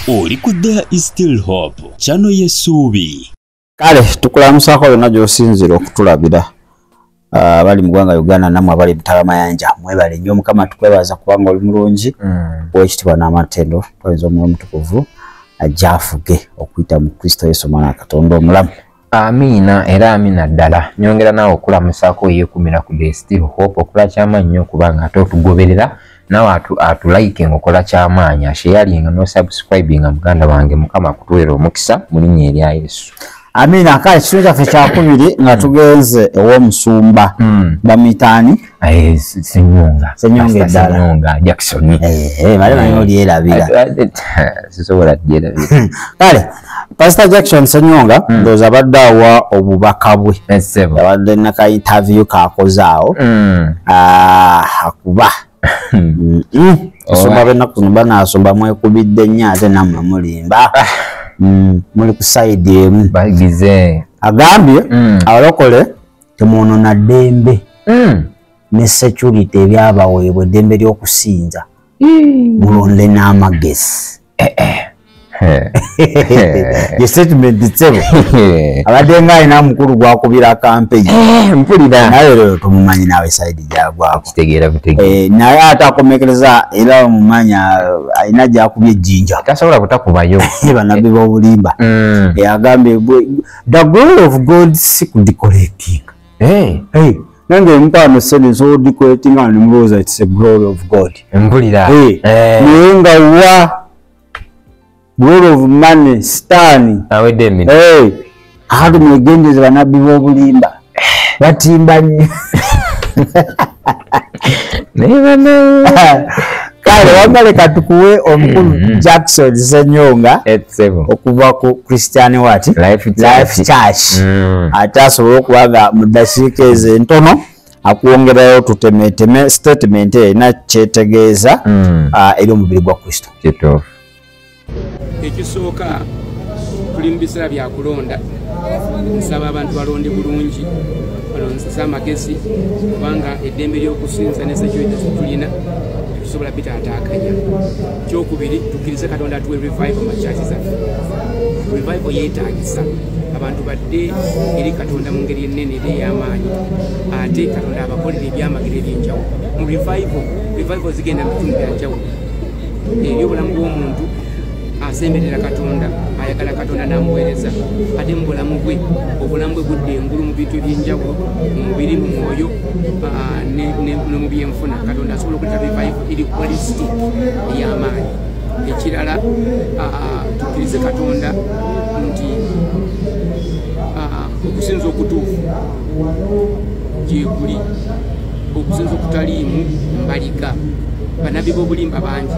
Oli ku There Is Still Hope channel y'essuubi. Kale tukulamusako yonna gy'osinzira okutulabira bali mu ggwanga Uganda namwe abali Mutalamayanja mwebale nnyo Mukama tukwebaza kubanga oli mulungi bwekitibwa n'amatendo twaliza Omwoyo Mutukuvu ajja afuge okuyita mu Kristo Yesu Mwana wa Katonda omulamu. Amina era amina ddala nyongera naawe okulamusako yeekumira ku There Is Still Hope okola kyamaanyi nnyo kubanga ate otugoberera nawe atulike okola kyamaanyi sharinga no subscribinga muganda wange Mukama akutuwera omukisa mu linnya erya Yesu. Amina. Kale kitu kyaffe kyakubiri nga tugenze ew'omusumba bamitani Senyonga eddala Jackson bale banyo olyerabira sisobola gyerabira. Kale Pastor Jackson Senyonga ndowooza abadde awa obubaka bwe abadde naka interview kakozaawo akuba osumba bennaku kuno banaasumba mwekubidde nnyo ate nammwe mulimba muli ku side emu bagize agambye abalokole temwonona ddembe ne security ebyabaweebwa eddembe ly'okusinza mulonde n'amagezi ye statement tsebo abadde ng'alina mukulu gwakubira campaign mpulira naye lero tumumanyi nawe side gyagwako kitegeera naye atakomekereza era mumanya alina gyakubye ejjinja tasobola kutakubayo banabbi b'obulimba agambye the glory of God si kudecorating nange mpano sene so decorating and mulowooza it's a glory of God mpulira naye nga wa glory of money stani awedde emino ate mwegendeze banabbi b'obulimba batimba nnyo kale wamaleka tukuwe omukulu Jackson Senyonga okuva ku Christian Life Church ate asobole okuba nga mu ddakiika ezo entono akwongerayo tutemeteme statement erina kyetegeeza eri omubiri gwa Kristo. Ekisooka tuli mu biseera bya kulonda nsaba abantu balonde bulungi balonzese amagezi kubanga eddembe ly'okusinza ne security tulina tusobola bitataakanya. Kyokubiri tukkirize Katonda atuwe revival mu church zaffe. Revival yeetaagisa abantu badde eri Katonda mu ngeri ennene era ey'amaanyi ate Katonda abakolera ebyamagero eby'enjawulo mu revival zigenda mu bitundu bya njawulo ebyobulamu bw'omuntu asemberera Katonda ayagala Katonda namuweereza ate mu bulamu bwe obulamu bwe budde engulu mu bintu eby'enjawulo mu mubiri mu mwoyo ne mu byenfuna Katonda asobola okuleta revival eri quality ey'amaanyi. Ekirala tukkirize Katonda nti okusinza okutuufu gyekuli okusinza okutaliimu mbaliga banabbi b'obulimba bangi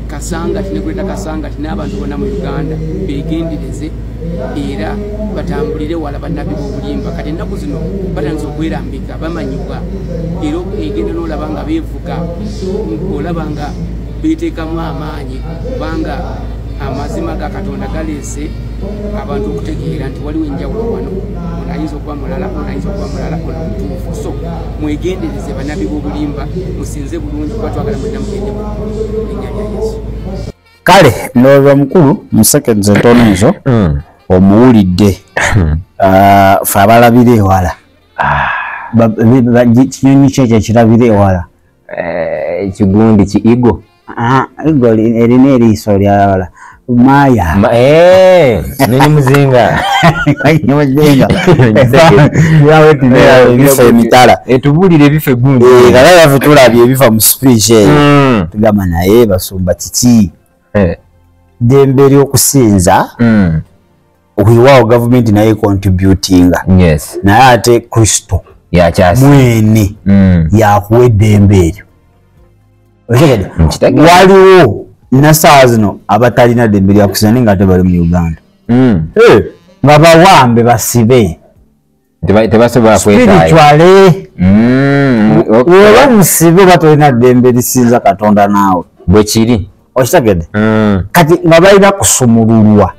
kasangati ne kuleta kasangati n'abantu bonna mu Uganda beegendereze era batambulire wala banabbi b'obulimba kati ennaku zino batandise okwerambika bamanyibwa era egenda n'olaba nga beevuga olaba nga beeteekamu amaanyi kubanga amazima ga Katonda galeese abantu okutegeera nti waliwo enjawulo wano ono ayinza okuba mulala ono ayinza okuba mulala ono mutuufu. So mwegendereze banabbi b'obulimba musinze bulungi kuba twagala mwenna mugende mu linnya lya Yesu. Kale ndowooza mukulu mu seconds entono ezo omuwulidde fe abalabira ewala kinyonyi kyekyo ekirabira ewala ekigundi kiigo igo erina eriiso lyawala Maya nini muzinga ebifa emitala etubulire ebifa egundi kale baffe tulabye ebifa mu speech eyo tugamba naye basumba kiki ddembe ly'okusinza weewaawo gavumenti naye contributinga naye ate Kristo mwene yakuwa eddembe eryo. Waliwo nasaawa zino abatalina ddembe lya kusinza naye nga ate bali mu Uganda nga bawambe basibe tebasobola spirituale oba musibe batolina ddembe lisinza Katonda naawe bwe kiri okitegedde kati nga balina kusumululwa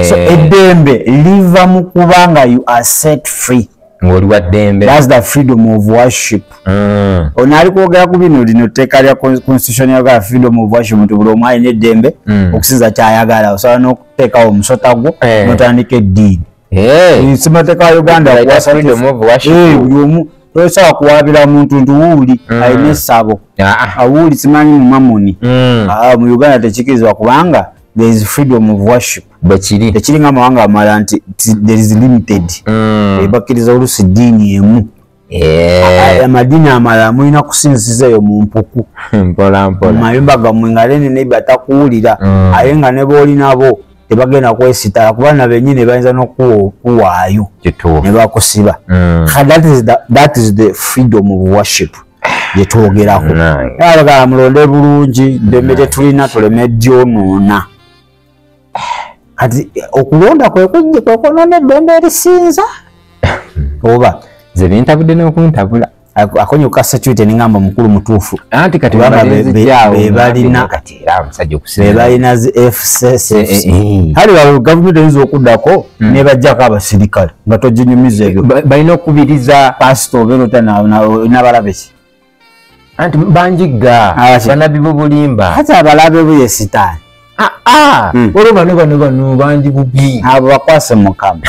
so eddembe liva mu kuba nga you are set free ngoli wa dembe. That's the freedom of worship. Onali kwogera ku bino lino tteeka lya constitution ya freedom of worship nti buli omu alina eddembe okusinza kyayagala osobola n'okuteekawo omusota gwo n'otandika eddiini. Ssimateeka wa Uganda freedom of worship. Buli omu tosobola kuwaabira muntu nti wuuli alina essabo awuuli simanyi mu mamoni. Mu Uganda tekikirizibwa kubanga there is freedom of worship. Tekiri ng'amawanga amalala nti there is limited. Bakkiriza oluusi ddiini emu. Amadini amalala mulina kusinziza eyo mu mpuku mu mayumba gammwe nga ne batakuwulira aye nga ne booli nabo tebagenda kwesitala kuba na bennyini bayinza n'okuwaayo ne bakusiba. That is the freedom of worship gye twogerako. Abagala mulonde bulungi ddembe tetulina tuleme ddyonoona. Kati okulonda kwekonoona eddembe erisinza oba ze bintabudde n'okuntabula akonyo ka security ningamba mukulu mutuufu anti kati balina FCC hali wa government eyinza okuddako ne bajjako abasirikale nga toginyumiza ebyo balina okubiriza pastor obeera n'abalabe ki anti banjigga banabi bubulimba hata abalabe buye sitaani olwo bano banji bubi abo bakwase mukama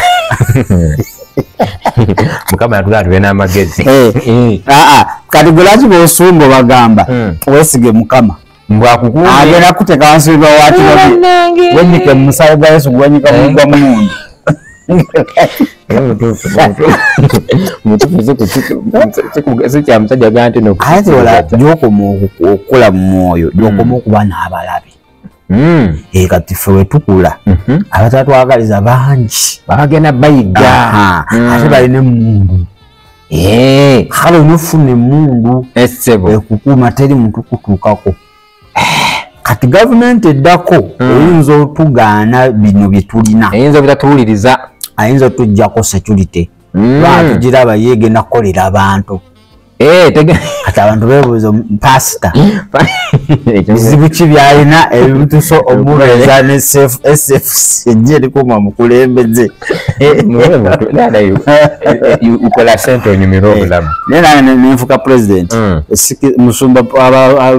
mukama yatulaatube n'amagezi. Kati gwe lwaki bw'osumba bagamba weesige mukama agenda kuteeka wansi w'ebiwawaati wenyike mu musawo gwa Yesu gwenyika mugwa mundu. Kyamusajja gaa nti ate gy'okoma okukola mu mwoyo gy'okoma okuba n'abalabe. Kati ffe wetukula abatatwagaliza bangi bagenda bayiga ate balina emundu kale onofuna emundu ekukuuma teri muntu kutuukako. Kati gavumenti eddako eyinza otugaana bino bye tulina eyinza obutatuwuliriza ayinza otujjako security lwatugiraba yeegenda kukolera abantu. Kati abantu beebuuza pasita bizibu ki byalina ebituso omubeeza ne SFC ejje erikuuma mukulembeze ukola sente onyumira obulamu naye nange nenfuka president musumba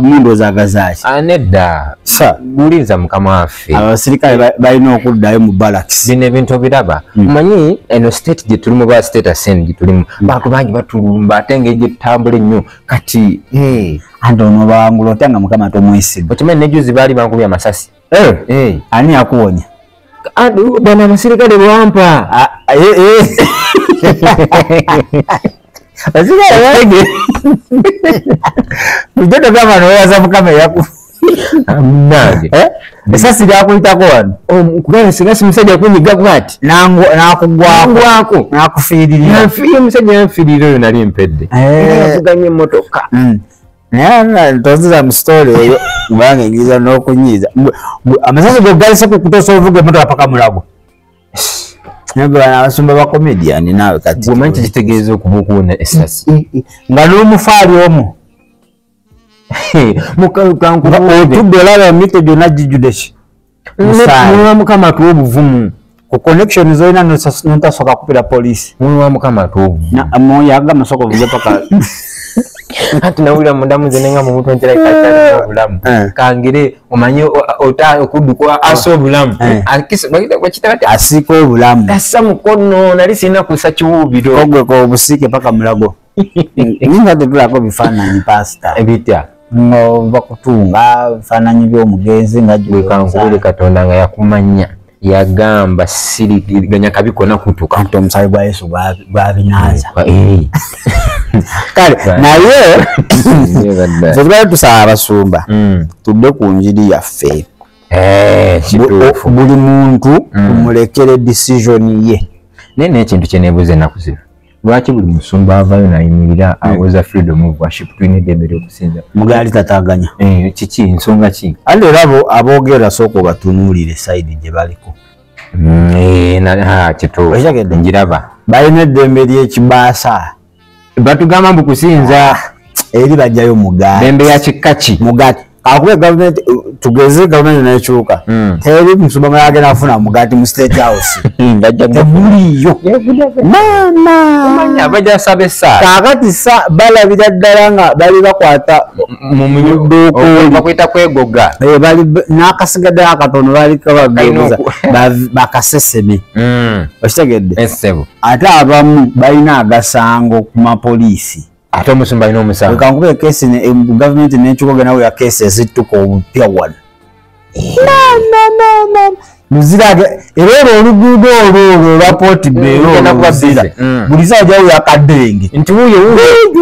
mundu ozagazaaki nedda gulinza mukama waffe abasirikale balina okuddayo mu barracks. Bino ebintu obiraba omanyi eno state gye tulimu ba state assembly gye tulimu bantu bangi batulumba ate engeri gye tutambula ennyo kati anti ono bawangula otanga mukama tomwesiga. Okimanyi nejuzi baali bankubye amasasi. Ani akuwonya? Bano abasirikale bwampa. Ujja togamba nowewaza mukama yaku nange esasi lyakuyitako wano kubanga singa si musajja kunyiga bwati nakugwako nakufiiririra nafiire musajja yanfiirira oyo nali mpedde yavuganya emmotoka naye toziza mu story eyo kubanga engiriza n'okunyiiza amasasi gogalise kukutosa ovuga emmotoka paka mulago abasumba ba comedian naawe kati gwemanyi kikitegeeza okuba okuwona esasi nga n'omufaali omu otudde olaba emito gyonna gijjudde ki muwa mukama atuwa obuvumu ku connection zolina notasooka kupira poliisi muwa mukama atuwa obuvumu yaga amasooka ovuge paka anti nawulira mundamu ze nenga mu mutwe ntera ikakyalina obulamu kangire omanye okudduka asa obulamu asiika obulamu assa mukono nali sirina kusa kiwuubiro ogweko obusiike paka mulago ninga tetulako bifaananyi pasita ebitya ng'ova kutunga bifaananyi by'omugenzi nga gwekankuule katonda nga yakumanya yagamba siriganya kabikona kutuka nti omusaayi gwa Yesu gwabinaaza kale naye tetubale tusaba abasumba tudde ku njiri yaffe buli muntu tumulekere decision ye naye n'ekintu kye neebuuza ennaku zino lwaki buli musumba avayo nayimirira awoza freedom of worship tulina eddembe ly'okusinza mugaali tataganya kiki ensonga ki ate era aboogera sooka obatunuulire sayidi gye baliko kituufu njiraba balina eddembe ly'ekibaasa batugamba mbu kusinza eri bajjayo mugaati ddembe ya kika ki mugaati akube government tugeze government nechuka teri musumba yake nafuna mugati mu state house tebuliyo mama abaja sabe sa kakati sa bala bidaddalanga bali bakwata mu muduko bakwita kwegoga bali nakasigadde akatono bali kabageza bakaseseme okitegedde esebo ate abamu balina agasango ku mapolisi ate omusumba alina omusango kankube kesi ne government nechuka nawe ya kesi ezituko obupya wano no muzirage erero olugudo olwo rapoti bero nakubazira buliza jawu yakadenge nti uyo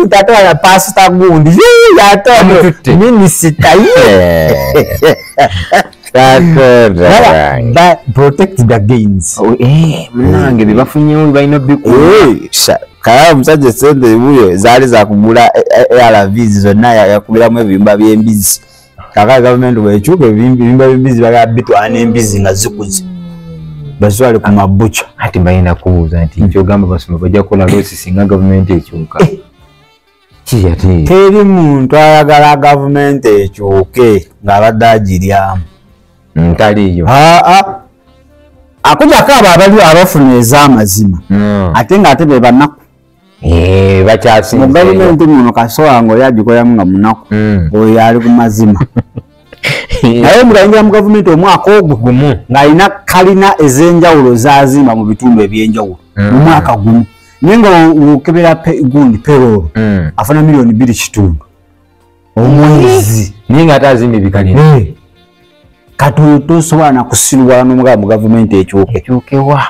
tata ya pastor gundi yatono minister that protected against mnange bibafunye balina biku kaya msaje sende uyo zali za kugula ARVs zonna yakubiramu ebimba by'embizi kaka government wechuke bimba by'embizi baka bitwana embizi nga zikuzi baswale ku mabucha ati bayina kubuza nti nti ogamba basoma bajja kola losi singa government echuka kiyati teri muntu ayagala government echuke nga badajirya ntaliyo akuja kaba abali abafuna ez'amazima ate nga ate be banaku bakyasi mu government muno kasowa ngo yagikoya nga munaku oyo ali ku mazima naye mugayingira mu government omwaka ogwo gumu ng'alina kalina ez'enjawulo zazimba mu bitundu eby'enjawulo mu mwaka gumu naye nga okebera gundi payroll afuna $2,000,000 omwezi naye nga ate azimba ebikalina kati tosobola nakusirwala n'omugaba mu government ekyukewa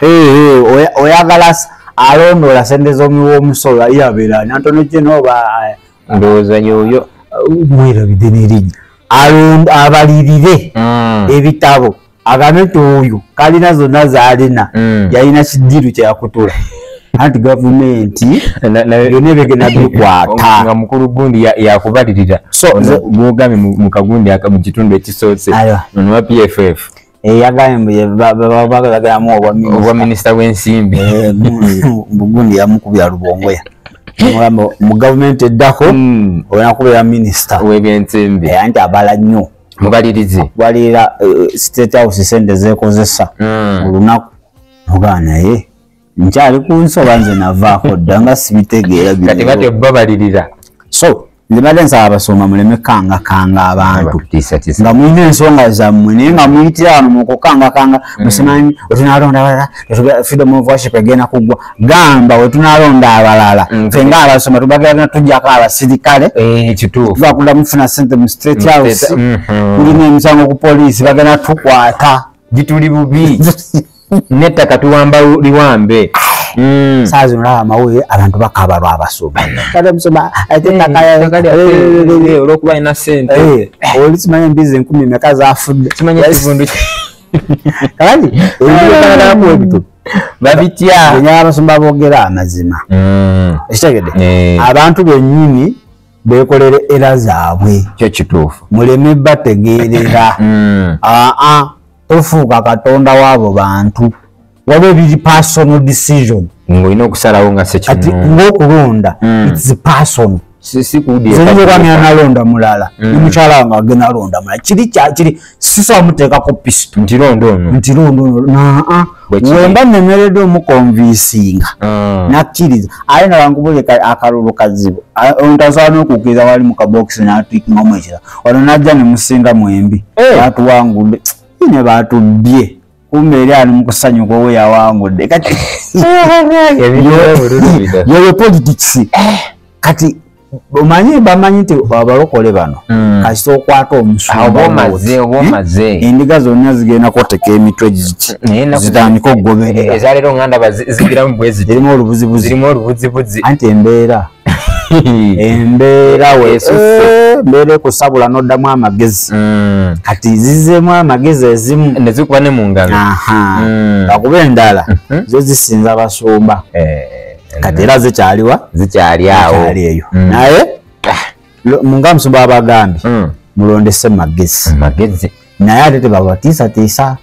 oyagala alondola sente z'omuwoomusolo yabeera nantono gyenoba ndowooza nyoyo mwerabidde n'erinnya abalirire ebitabo agambe ti oyo kalina zonna z'alina yalina kidiru kyeyakutula anti gavumenti byonna ebigenda bikwata nga mukulu gundi yakubalirira bwogambye mu kagundi mu kitundu ekisoose nonowa PFF yagambye bagalamu obwa minisita w'ensimbi bugundi yamukubira lubongoya mu gavumenti eddako olina kubeera minisita w'ebyensimbi anti abala nnyo mubalirize kubalirira state house sente zekozesa olunaku ogaa naye nkyali ku nsoba nze navaako dda nga sibitegeera kati bate babalirira so nzibadde nsaba abasoma muleme kangakanga abantu nga mulina ensonga zammwe naye nga muyitira wano mukukangakanga musimanyi wetunalonda freedom of worship egenda kuggwa gamba wetunalonda abalala ffe nga abasoma tubagenda tujjako abasirikale tubakula mufuna sente mu state house tulina emisango ku poliisi bagenda tukwata gituli bubi nettaka tuwamba liwambe saazi nolaba amawulire abantu bakaba lwabasoma kale musoma olwokuba alina sente oli simanyi embizi 10 meka zafudde simanyi ekitundu kati ebyokanadamu ebito babitya enya abasoma boogera amazima ekitegedde abantu bennyini beekolere era zaabwe kyo kituufu muleme bategeerera tofuuka katonda w'abo bantu waba ebiri personal decision ng'olina okusalawo nga kati ng'okulonda its personal sikuwulira nalonda mulala mukyala wange agenda alonda mulala kiri sisobola muteekako pisito nti londo wemba nemeredde omukonvinsinga nakkiriza aye nabangubuleka akalulu kazibu ontasobola n'okukkiriza wali mu kabokisi n'atuikingamu ekira ono najja ne musinga mwembi batuwangudde ne batubye kumbe eri ali mukusanyuka owe yawangudde kati yoyo politics kati omanyi bamanyi nti abalokole bano kasita okwata omusumaze endiga zonna zigenda kwoteka emitwe zitandika okugoberera ezaleero nganda zigiramu bwezi zirimu olubuzibuzi anti embeera mbeera ekusabula n'oddamu amagezi kati zizeemu amagezi ezimu nezikuba ne mu ngalo akuba endala zo zisinza abasumba kati era zikyali awo eyo naye nga musumba abagambye mulondese magezi naye ate tebabatiisatiisa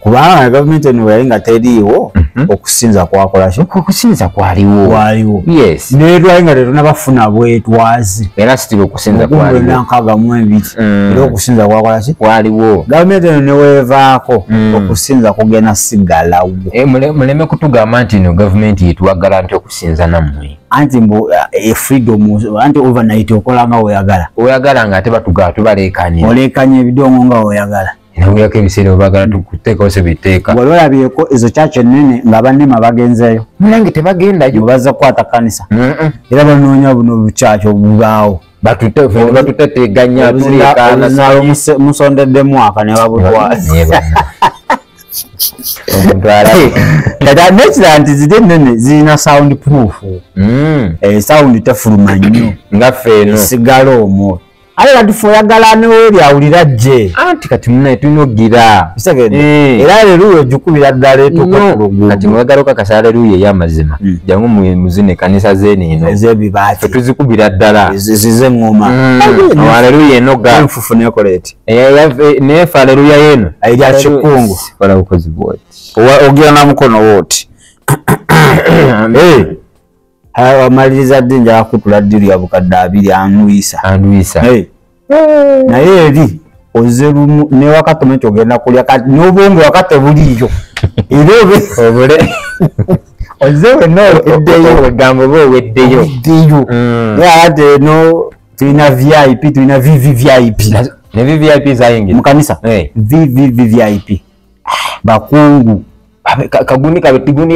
kubanga gavumenti eno yali nga teriiwo okusinza kwakola ki okusinza kwaliwo yes netwalinga tetunabafuna bwetwazi era sitira okusinza kwaliwo nankaga mu ebiri era okusinza kwakola ki kwaliwo gavumenti eno neweevaako okusinza kugenda sigalawo muleme kutugamba nti no gavumenti yetuwagala nti okusinza nammwe anti mbu freedom anti overnight okolanga oyagala nga ate batugaa tubaleekanya oleekanya ebidongo nga oyagala nawuyako ebiseera obagala tukuteekawo se biteeka wali olabyeko ezo kyaki ennene nga bannema bagenzeeyo mulange tebagendayo baza kukwata kanisa era banoonya buno bukyaki obubaawo batuteteganya musondeddemu aka ne babutwaza nekira nti ziri ennene zirina sound proof sound tefuluma nnyo nga ffeeno esigala omwo ate kati fe oyagala neweeri awulira gye anti kati munaye tulina ogira era leruuyo ogikubira ddala etuuka ku luguudo kati mwagala okakasa leruuyo ey'amazima jangu muzine kanisa zeeno ez'ebibaati fe tuzikubira ddala ziz'eŋŋoma aleruuya enoga enfufu nekola eti naye fe aleruuya yeeno erya kikungu kola bukozi bwoti ogira na mukono wooti amaliriza ddi njala kutula ddi lya bukadde 2 anwisa naye eri oze lumu newakatono ekyo ogenda kulya kati n'obwongo wakate buliyo era obule oze wenna egambo oba oweddeyo naye ate eno tulina vip tulina vvvip ne vvip zayingira mu kanisa vvvip bakungu kaguni kabetiguni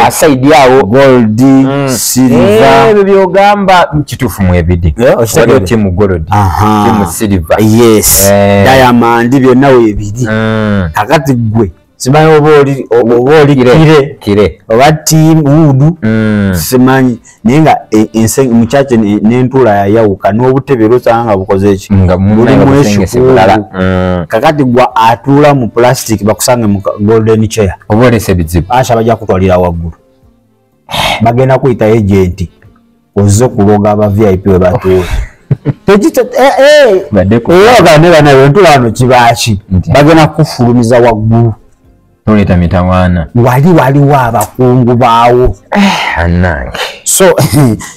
asaidi awo gold silver byogamba kitufu mu ebidi waliyo timu gold timu silver yes diamond byonna webiri kakati gwe simanyi oba oli kire oba team wood simanyi naye nga mukyaki n'entula yayawuka n'obutebe lwosanga nga bukoze eki bulimu ekikuulu kakati gwa atuula mu plastic bakusange mu golden chair oba olese bizibu asha bajja kutwalira waggulu bagenda kuyita agenti ozze kuloga aba vip we batuula oyoga ne banawe entula wano kibaki bagenda kufulumiza waggulu toleta mitawaana waliwo abakungu baawo anange so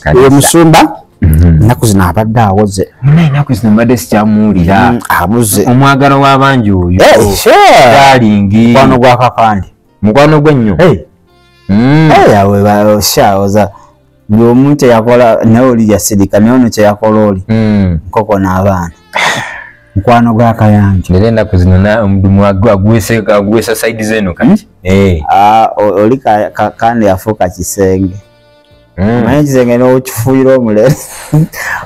eyo musumba ennaku zino abadde awoze munaye ennaku zino mbadde sikyamuwulira abuze omwagalo w'abangi oyo dalingi mukwano gwa kakandi mukwano gwennyo awe shawoza buli omu kyeyakola naye oli yasirika naye ono kyeyakola oli nkoko n'abaana mukwano gwa kayanja era ennaku zino omudumu agwesa saidi zeno kati oli kandi yafuuka kisenge manyi kisenge n'okifuuyira omulere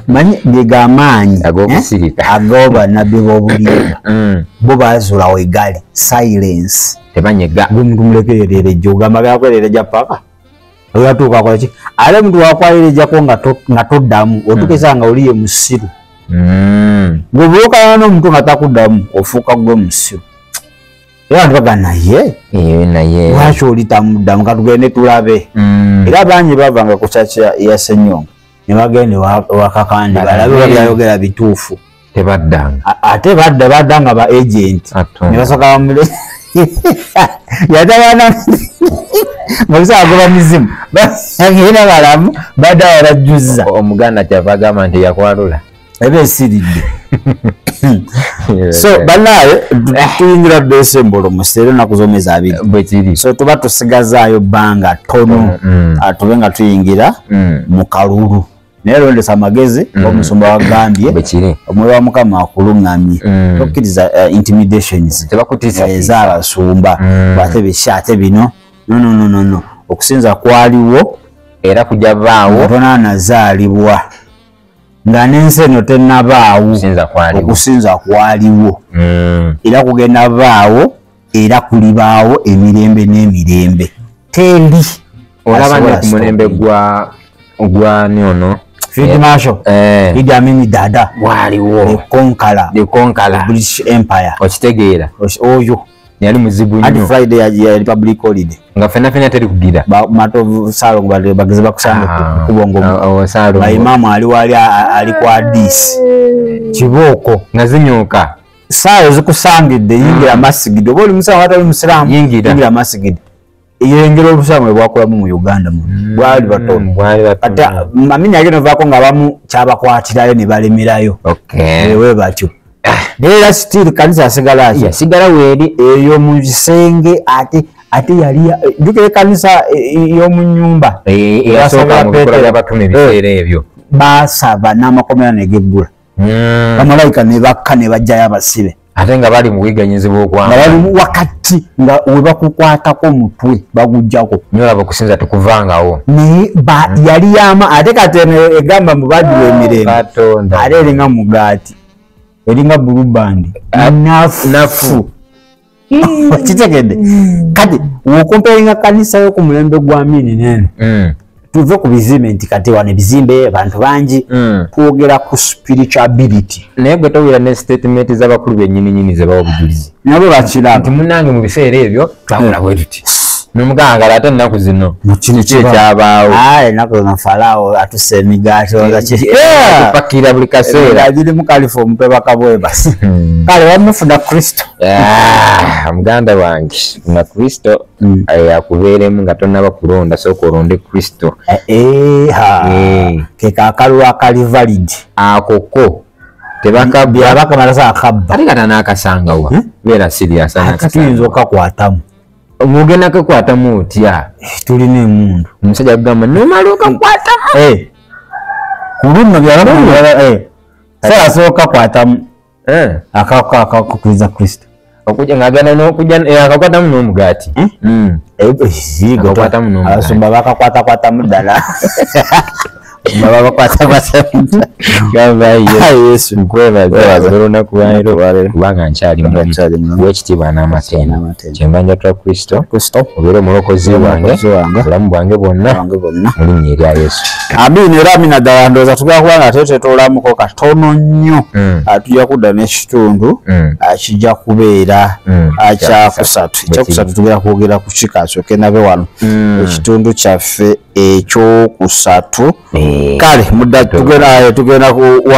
manyi gegamaanyi agoba nabbi b'obulimba bo bazuula wegali silence tebanyega gwomuntu mulekererejja ogamba gakwerereja paka oyatuuka kolaki ate omuntu wakwalirijjako nga toddamu otukesa nga oliye musiru ng'obuukana n'omuntu nga takuddamu ofuuka gwe musiru era bantu bagana naye lwaki oli tamuddamu katugende tulabe era bangi bavanga ku kyaki ya Ssenyonga ne bagende wakakandi balabe byayogera bituufu tebaddanga ate baddanga ba agent ne basooka bamule yatabana ngabisaa agoba mizimu bagenda balamu badda barajjuzza omuganda kyava agamba nti yakwalula eba esiridde so banaye tuyingira December musere na kuzomeza 2 bwekiri so tuba tusigazaayo bbanga tono tube nga tuyingira mu kalulu naye londesa amagezi omusumba wagambye omwoyo wa Mukama akulungamye tokkiriza intimidations tebakutiisa ez'abasumba bwate bishate bino no okusinza kwaliwo era kujja baawo tona nazaalibwa nga n'ensi eno tennabaawo okusinza kwaliwo era kugenda baawo era kulibaawo emirembe n'emirembe teri olaba nti mulembe gwani ono Field Marshal Idi Amin Dada waliwo the conqueror British Empire okitegeera oyo yali muzibu nnyo Friday ya Republic holiday nga fena teri kugira mato salo bageze bakusanga kubongo salo ba imamu ali kwa dis kiboko nazinyoka salo zikusangidde yingira masigidi oboli musawo atali musiramu yingira masigidi yengero obusamwe bwakolamu mu Uganda bwali batono kati mamini ageno vako nga bamu kyabakwatirayo ne balemerayo ewe batyo era still kanisa asigala weri eyo mu kisenge ate yali dukire kanisa yo mu nyumba yasoka mu bikola by'abatume biseera ebyo basaba n'amakomera negeggula bamalayika ne bakka ne bajjayo abasibe ate nga bali mu bwiganyizibwa okwanga bali wakati nga we bakukwatako mutwe bagujjako nyola bakusinza tukuvangawo naye yali yama ate kati egamba mu baddu emirembe ate eringa mugaati eringa bulubandi nafu kitegedde kati wokomperinga kanisa yo ku mulembe gwa mini nene tuve ku bizimbe nti kati wane bizimbe abantu bangi twogera ku spirituality naye gwe towera ne statement z'abakulu bennyini ze bawa obujulizi nabo bakira nti munange mu biseera ebyo twakola bwe tuti n'omuganga ate ennaku zino kino kyabaawo ennaku zino falaawo atuse emigaati tupakira buli kaseera giri mu kalifa omutwe bakabwebasi kale wamufuna kristo muganda wange na kristo akubeeremu nga tonnaba kulonda sooka olonde kristo kekakalulu akalivalid akoko tebakamalasa akabba ate kata n'akasangawa beera siriasa tuyinza okakwatamu omugenda kakwatamu otya tulina emundu omusajja kugamba nomala okakwatamu kuluno byasooka kwatamu akakukiriza kristo okuja ngagenda n'okujja akakwatamu n'omugaati abasumba bakakwatakwatamu ddala baba bakwatakwatamu gamba yesu nkwebaza olunaku lwaleero kubanga nkyali wekitiibwa n'amatenda kyenva njatula kristo obeere omulokozi wange obulamu bwange bwonna mu linnya erya yesu amiina era amina ddala ndowooza tugenda kuba nga tetolamuko katono nnyo tujja kudda n'ekitundu kijja kubeera kyakusatu ekyokusatu tugenda kwogera ku kikasooke nabe wano ekitundu kyaffe ekyokusatu kale mudda tugenda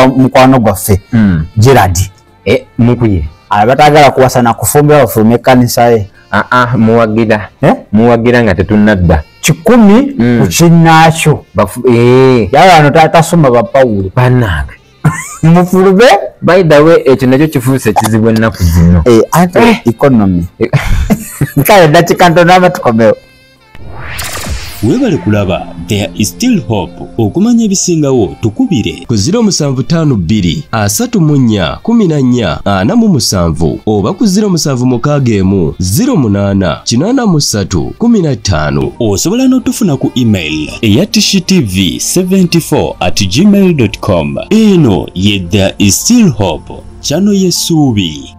mukwano gwaffe Gerard mukuye abatagala kuwasana kufumbira bafume ekkanisa ye muwagira nga tetunnadda 10 ku kinnaakyo yaba wano tatasoma ba Pawulo bannange mufulube by the way ekyo nakyo kifuuse ekizibu ennaku zino economy kale dakika ntono abatukomewo webale kulaba there is still hope okumanya ebisingawo tukubire ku 0752 34 14 oba ku 0761 08 83 15 osobola n'otufuna ku email eya tishitv74@gmail.com eno ye there is still hope chano yesuubi.